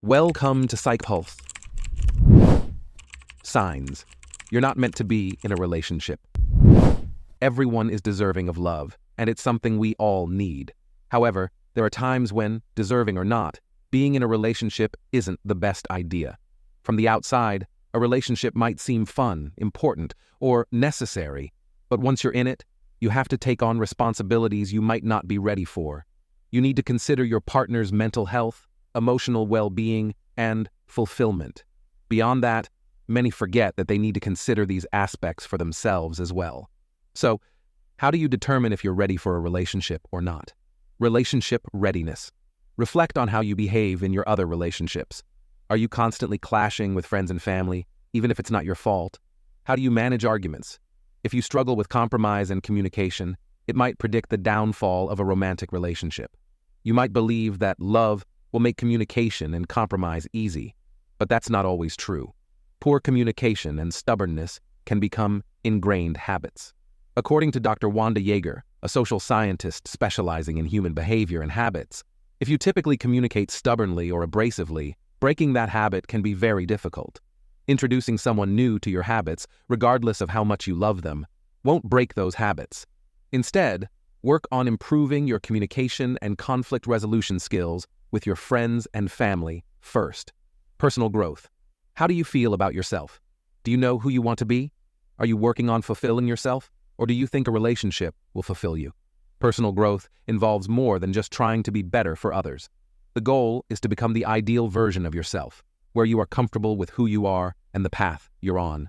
Welcome to Psychpulse. Signs. You're not meant to be in a relationship. Everyone is deserving of love, and it's something we all need. However, there are times when, deserving or not, being in a relationship isn't the best idea. From the outside, a relationship might seem fun, important, or necessary, but once you're in it, you have to take on responsibilities you might not be ready for. You need to consider your partner's mental health, emotional well-being, and fulfillment. Beyond that, many forget that they need to consider these aspects for themselves as well. So, how do you determine if you're ready for a relationship or not? Relationship readiness. Reflect on how you behave in your other relationships. Are you constantly clashing with friends and family, even if it's not your fault? How do you manage arguments? If you struggle with compromise and communication, it might predict the downfall of a romantic relationship. You might believe that love will make communication and compromise easy, but that's not always true. Poor communication and stubbornness can become ingrained habits. According to Dr. Wanda Yeager, a social scientist specializing in human behavior and habits, if you typically communicate stubbornly or abrasively, breaking that habit can be very difficult. Introducing someone new to your habits, regardless of how much you love them, won't break those habits. Instead, work on improving your communication and conflict resolution skills with your friends and family first. Personal growth. How do you feel about yourself? Do you know who you want to be? Are you working on fulfilling yourself, or do you think a relationship will fulfill you? Personal growth involves more than just trying to be better for others. The goal is to become the ideal version of yourself, where you are comfortable with who you are and the path you're on.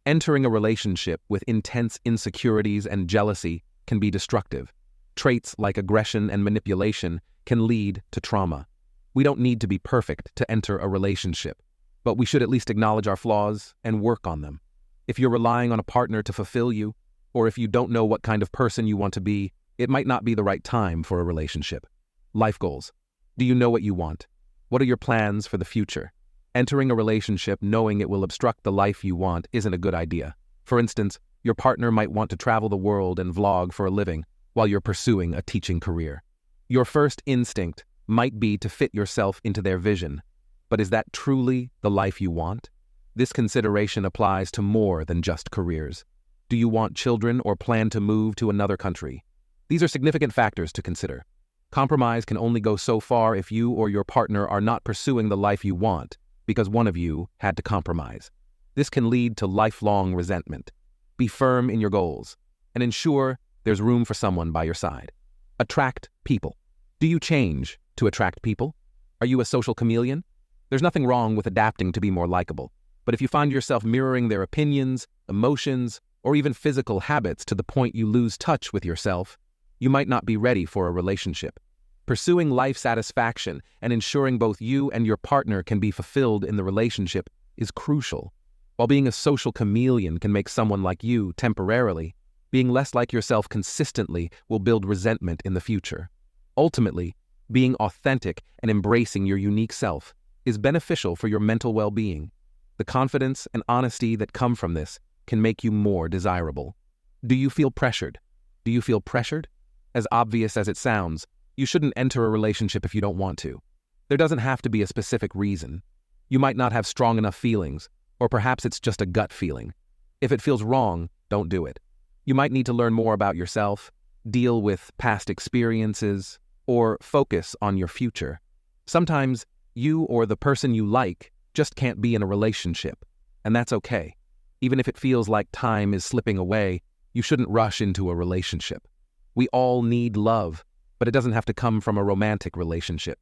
Entering a relationship with intense insecurities and jealousy can be destructive. Traits like aggression and manipulation can lead to trauma. We don't need to be perfect to enter a relationship, but we should at least acknowledge our flaws and work on them. If you're relying on a partner to fulfill you, or if you don't know what kind of person you want to be, it might not be the right time for a relationship. Life goals. Do you know what you want? What are your plans for the future? Entering a relationship knowing it will obstruct the life you want isn't a good idea. For instance, your partner might want to travel the world and vlog for a living while you're pursuing a teaching career. Your first instinct might be to fit yourself into their vision, but is that truly the life you want? This consideration applies to more than just careers. Do you want children or plan to move to another country? These are significant factors to consider. Compromise can only go so far if you or your partner are not pursuing the life you want because one of you had to compromise. This can lead to lifelong resentment. Be firm in your goals and ensure there's room for someone by your side. Attract people. Do you change to attract people? Are you a social chameleon? There's nothing wrong with adapting to be more likable, but if you find yourself mirroring their opinions, emotions, or even physical habits to the point you lose touch with yourself, you might not be ready for a relationship. Pursuing life satisfaction and ensuring both you and your partner can be fulfilled in the relationship is crucial. While being a social chameleon can make someone like you temporarily, being less like yourself consistently will build resentment in the future. Ultimately, being authentic and embracing your unique self is beneficial for your mental well-being. The confidence and honesty that come from this can make you more desirable. Do you feel pressured? Do you feel pressured? As obvious as it sounds, you shouldn't enter a relationship if you don't want to. There doesn't have to be a specific reason. You might not have strong enough feelings, or perhaps it's just a gut feeling. If it feels wrong, don't do it. You might need to learn more about yourself, deal with past experiences, or focus on your future. Sometimes you or the person you like just can't be in a relationship, and that's okay. Even if it feels like time is slipping away, you shouldn't rush into a relationship. We all need love, but it doesn't have to come from a romantic relationship.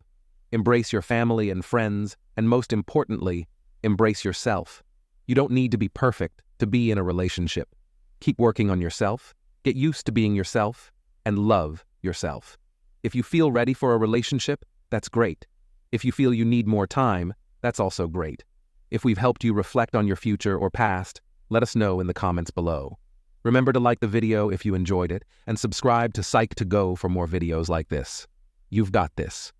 Embrace your family and friends, and most importantly, embrace yourself. You don't need to be perfect to be in a relationship. Keep working on yourself, get used to being yourself, and love yourself. If you feel ready for a relationship, that's great. If you feel you need more time, that's also great. If we've helped you reflect on your future or past, let us know in the comments below. Remember to like the video if you enjoyed it, and subscribe to Psych to Go for more videos like this. You've got this.